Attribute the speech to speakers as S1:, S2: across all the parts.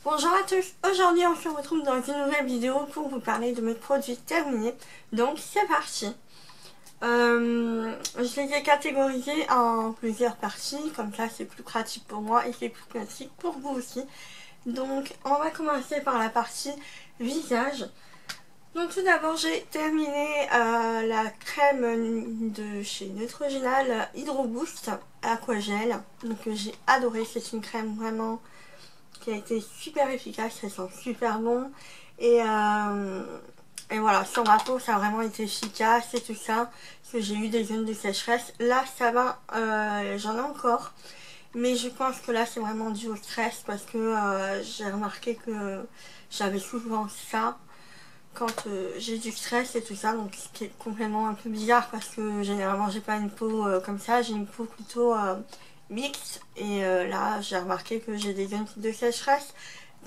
S1: Bonjour à tous, aujourd'hui on se retrouve dans une nouvelle vidéo pour vous parler de mes produits terminés, donc c'est parti. Je les ai catégorisés en plusieurs parties, comme ça c'est plus pratique pour moi et c'est plus pratique pour vous aussi. Donc on va commencer par la partie visage. Donc tout d'abord j'ai terminé la crème de chez Neutrogena Hydro Boost Aquagel, donc j'ai adoré, c'est une crème vraiment qui a été super efficace, ça sent super bon et voilà, sur ma peau ça a vraiment été efficace et tout ça, parce que j'ai eu des zones de sécheresse. Là ça va, j'en ai encore, mais je pense que là c'est vraiment dû au stress, parce que j'ai remarqué que j'avais souvent ça quand j'ai du stress et tout ça, donc ce qui est complètement un peu bizarre, parce que généralement j'ai pas une peau comme ça, j'ai une peau plutôt mixte, et là j'ai remarqué que j'ai des zones de sécheresse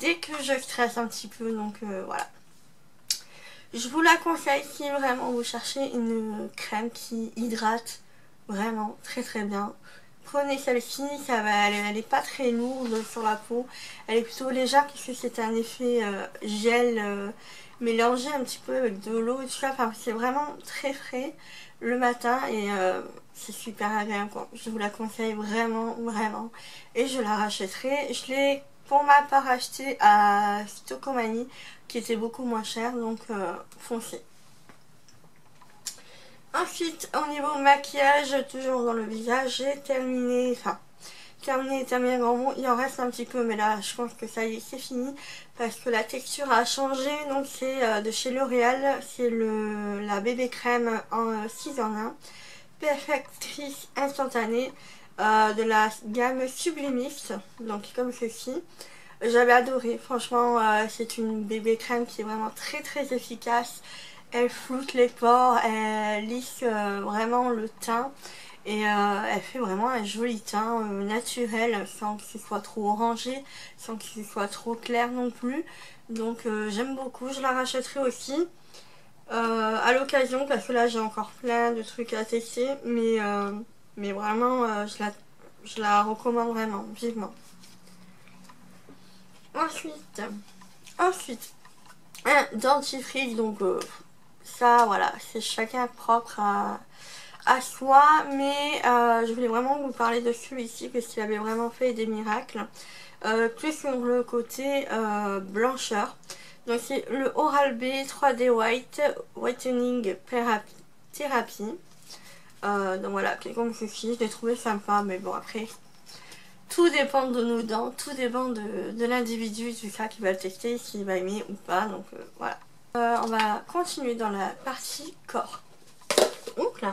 S1: dès que je stresse un petit peu, donc voilà. Je vous la conseille si vraiment vous cherchez une crème qui hydrate vraiment très très bien. Prenez celle-ci, elle est pas très lourde sur la peau, elle est plutôt légère puisque c'est un effet gel mélangé un petit peu avec de l'eau et tout ça. Enfin, c'est vraiment très frais le matin et c'est super agréable quoi. Je vous la conseille vraiment vraiment et je la rachèterai. Je l'ai pour ma part acheté à Stocomanie qui était beaucoup moins cher, donc foncez. Ensuite, au niveau maquillage, toujours dans le visage, j'ai terminé, grand mot, il en reste un petit peu, mais là je pense que ça y est, c'est fini, parce que la texture a changé. Donc c'est de chez L'Oréal, c'est la bébé crème en 6 en 1, perfectrice instantanée, de la gamme Sublimist, donc comme ceci. J'avais adoré, franchement c'est une bébé crème qui est vraiment très très efficace. Elle floute les pores, elle lisse vraiment le teint et elle fait vraiment un joli teint naturel sans que ce soit trop orangé, sans que ce soit trop clair non plus. Donc j'aime beaucoup, je la rachèterai aussi à l'occasion, parce que là j'ai encore plein de trucs à tester, mais vraiment je la recommande vraiment vivement. Ensuite un dentifrice, donc ça voilà, c'est chacun propre à soi, mais je voulais vraiment vous parler de celui-ci parce qu'il avait vraiment fait des miracles, plus sur le côté blancheur. Donc c'est le Oral-B 3D Whitening Therapy. Donc voilà, qui est comme ceci, je l'ai trouvé sympa, mais bon après tout dépend de nos dents, tout dépend de l'individu, tout ça qui va le tester, s'il va aimer ou pas, donc voilà. On va continuer dans la partie corps. Donc là,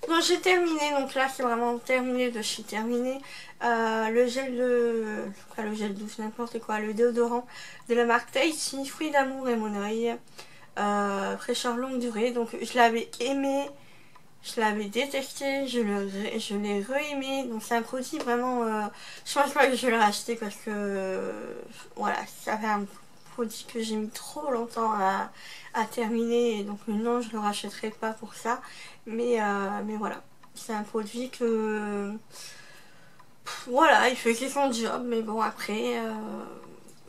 S1: donc j'ai terminé, donc là c'est vraiment terminé de chez terminé. Le gel douce, n'importe quoi, le déodorant de la marque Tahiti, Fruits d'amour et mon oeil, fraîcheur longue durée. Donc je l'avais aimé, je l'avais détesté, je l'ai re-aimé. Donc c'est un produit vraiment, je pense pas que je vais le racheter parce que voilà, ça fait un produit que j'ai mis trop longtemps à terminer, et donc non, je le rachèterai pas pour ça, mais voilà, c'est un produit que voilà, il fait son job, mais bon après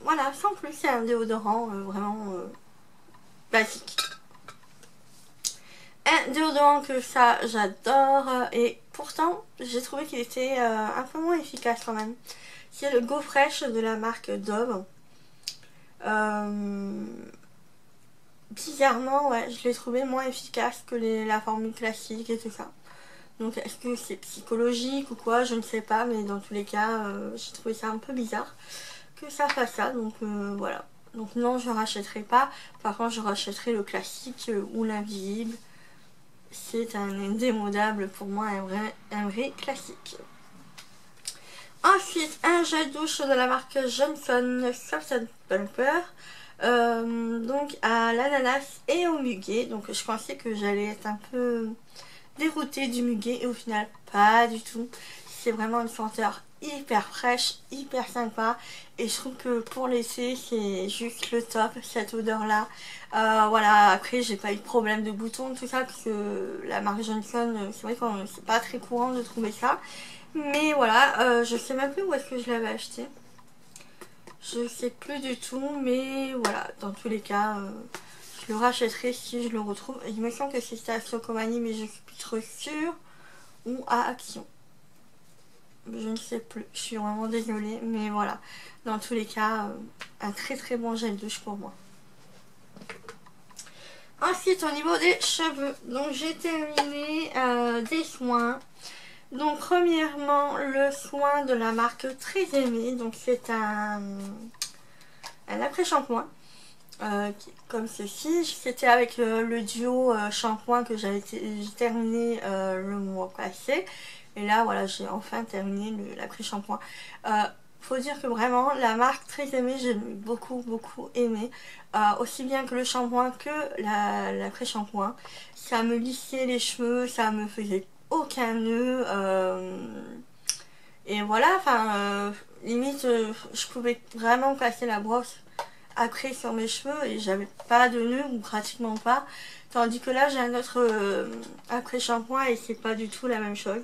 S1: voilà, sans plus, c'est un déodorant vraiment basique. Un déodorant que ça j'adore, et pourtant j'ai trouvé qu'il était un peu moins efficace quand même. C'est le Go Fresh de la marque Dove. Bizarrement, ouais, je l'ai trouvé moins efficace que la formule classique et tout ça. Donc est-ce que c'est psychologique ou quoi, je ne sais pas, mais dans tous les cas, j'ai trouvé ça un peu bizarre que ça fasse ça, donc voilà. Donc non, je ne rachèterai pas. Par contre, je rachèterai le classique ou l'invisible. C'est un indémodable pour moi, un vrai classique. Ensuite, un gel douche de la marque Johnson Soft Pulper, donc à l'ananas et au muguet. Donc je pensais que j'allais être un peu déroutée du muguet, et au final pas du tout. C'est vraiment une senteur hyper fraîche, hyper sympa, et je trouve que pour l'été c'est juste le top, cette odeur là. Voilà, après j'ai pas eu de problème de boutons, tout ça, parce que la marque Johnson, c'est vrai que c'est pas très courant de trouver ça, mais voilà, je sais même plus où est-ce que je l'avais acheté. Je sais plus du tout, mais voilà, dans tous les cas, je le rachèterai si je le retrouve. Il me semble que c'était à Socomanie, mais je suis plus trop sûre, ou à Action. Je ne sais plus, je suis vraiment désolée, mais voilà. Dans tous les cas, un très très bon gel douche pour moi. Ensuite, au niveau des cheveux, donc j'ai terminé des soins. Donc premièrement, le soin de la marque Très Aimé, donc c'est un après-shampoing. Comme ceci, c'était avec le duo shampoing que j'ai terminé le mois passé, et là voilà, j'ai enfin terminé l'après-shampoing. Faut dire que vraiment la marque Très Aimé, j'ai beaucoup aimé, aussi bien que le shampoing que l'après-shampoing. Ça me lissait les cheveux, ça me faisait aucun nœud, et voilà, enfin limite je pouvais vraiment passer la brosse après sur mes cheveux et j'avais pas de nœud ou pratiquement pas, tandis que là j'ai un autre après shampoing et c'est pas du tout la même chose.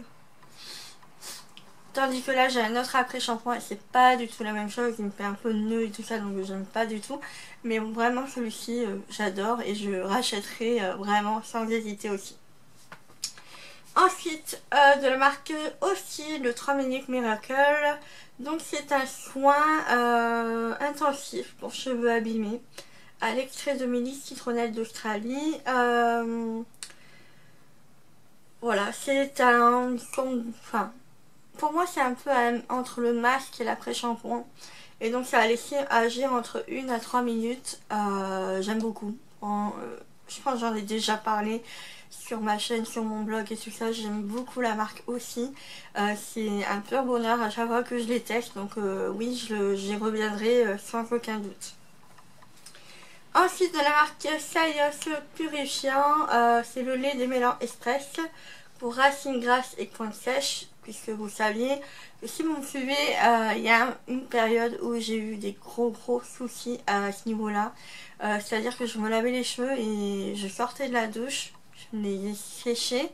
S1: Tandis que là j'ai un autre après shampoing et c'est pas du tout la même chose, il me fait un peu de nœud et tout ça, donc j'aime pas du tout. Mais vraiment celui-ci j'adore et je rachèterai vraiment sans hésiter aussi. Ensuite, de la marque aussi, le 3 Minutes Miracle. Donc c'est un soin intensif pour cheveux abîmés à l'extrait de mélisse citronnelle d'Australie. Voilà, c'est un... Enfin, pour moi c'est un peu entre le masque et l'après-shampoing. Et donc ça a laissé agir entre 1 à 3 minutes. J'aime beaucoup. Je pense que j'en ai déjà parlé sur ma chaîne, sur mon blog et tout ça. J'aime beaucoup la marque aussi. C'est un pur bonheur à chaque fois que je les teste. Donc oui, j'y reviendrai sans aucun doute. Ensuite, de la marque Sayos Purifiant, c'est le lait démêlant Express pour racines grasses et pointes sèches. Puisque vous saviez que si vous me suivez, il y a une période où j'ai eu des gros soucis à ce niveau-là. C'est-à-dire que je me lavais les cheveux et je sortais de la douche, je me les séchais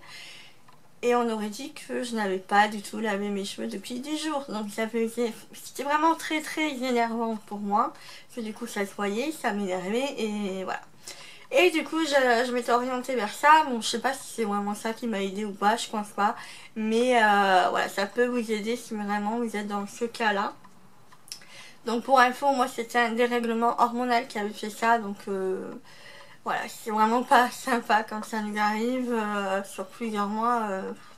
S1: et on aurait dit que je n'avais pas du tout lavé mes cheveux depuis 10 jours. Donc c'était vraiment très énervant pour moi. Parce que du coup ça se voyait, ça m'énervait et voilà. Et du coup je m'étais orientée vers ça. Bon, je sais pas si c'est vraiment ça qui m'a aidé ou pas, je pense pas. Mais voilà, ça peut vous aider si vraiment vous êtes dans ce cas là. Donc pour info, moi c'était un dérèglement hormonal qui avait fait ça. Donc voilà, c'est vraiment pas sympa quand ça nous arrive sur plusieurs mois.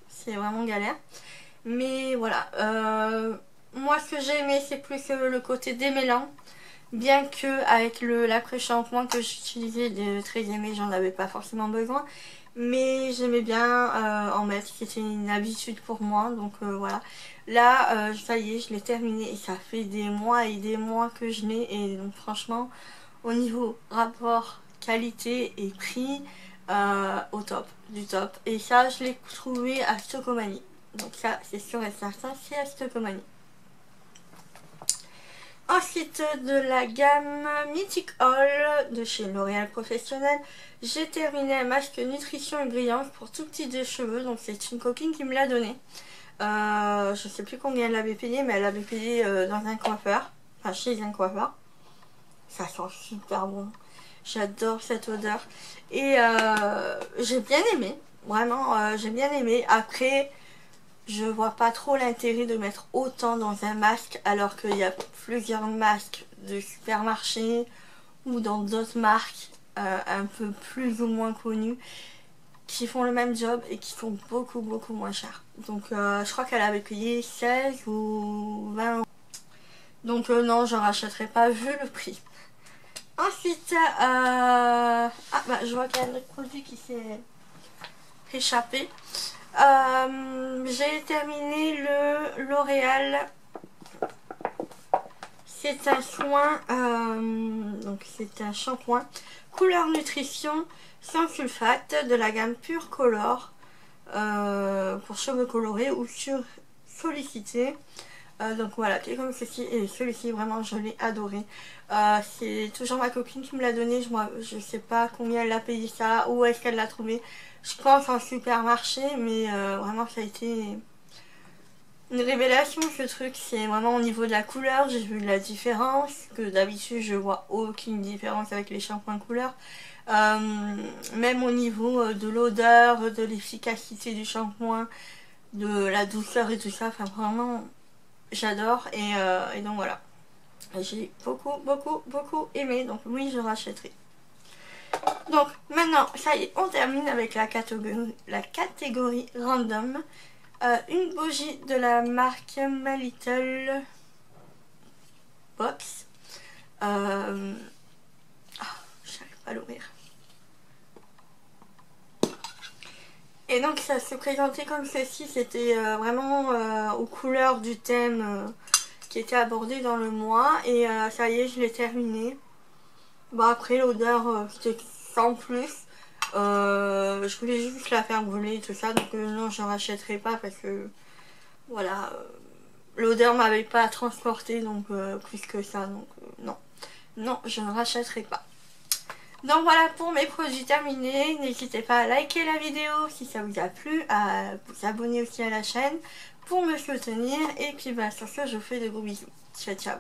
S1: C'est vraiment galère. Mais voilà, moi ce que j'ai aimé c'est plus le côté démêlant. Bien que avec l'après-shampoing que j'utilisais de Très Aimé, j'en avais pas forcément besoin. Mais j'aimais bien en mettre, c'était une habitude pour moi. Donc voilà. Là, ça y est, je l'ai terminé et ça fait des mois et des mois que je l'ai. Et donc franchement, au niveau rapport qualité et prix, au top, du top. Et ça, je l'ai trouvé à Socomanie. Donc ça, c'est sûr et certain, c'est à Socomanie. Ensuite, de la gamme Mythic Hall de chez L'Oréal Professionnel, j'ai terminé un masque nutrition et brillance pour tout petit de cheveux. Donc c'est une copine qui me l'a donné. Je sais plus combien elle l'avait payé, mais elle l'avait payé dans un coiffeur, enfin chez un coiffeur. Ça sent super bon. J'adore cette odeur. Et j'ai bien aimé. Vraiment, j'ai bien aimé. Après, je vois pas trop l'intérêt de mettre autant dans un masque alors qu'il y a plusieurs masques de supermarché ou dans d'autres marques un peu plus ou moins connues qui font le même job et qui sont beaucoup moins cher. Donc je crois qu'elle avait payé 16 ou 20 euros. Donc non, je rachèterai pas vu le prix. Ensuite, je vois qu'il y a un autre produit qui s'est échappé. J'ai terminé le L'Oréal. C'est un soin, donc c'est un shampoing couleur nutrition sans sulfate de la gamme Pure Color pour cheveux colorés ou sur sollicité. Donc voilà, qui est comme ceci, et celui-ci vraiment je l'ai adoré. C'est toujours ma copine qui me l'a donné, je sais pas combien elle a payé ça, où est-ce qu'elle l'a trouvé. Je pense en supermarché, mais vraiment ça a été une révélation ce truc, c'est vraiment au niveau de la couleur, j'ai vu de la différence, que d'habitude je vois aucune différence avec les shampoings couleur. Même au niveau de l'odeur, de l'efficacité du shampoing, de la douceur et tout ça, enfin vraiment j'adore et donc voilà. J'ai beaucoup aimé, donc oui je rachèterai. Donc maintenant ça y est, on termine avec la catégorie random. Une bougie de la marque My Little Box. J'arrive pas à l'ouvrir. Et donc ça se présentait comme ceci, c'était vraiment aux couleurs du thème qui était abordé dans le mois. Et ça y est, je l'ai terminé. Bon après l'odeur c'était sans plus. Je voulais juste la faire brûler et tout ça, donc non je rachèterai pas parce que voilà, l'odeur m'avait pas transporté donc plus que ça, donc non je ne rachèterai pas. Donc voilà pour mes produits terminés, n'hésitez pas à liker la vidéo si ça vous a plu, à vous abonner aussi à la chaîne pour me soutenir et puis bah sur ce je vous fais de gros bisous, ciao ciao.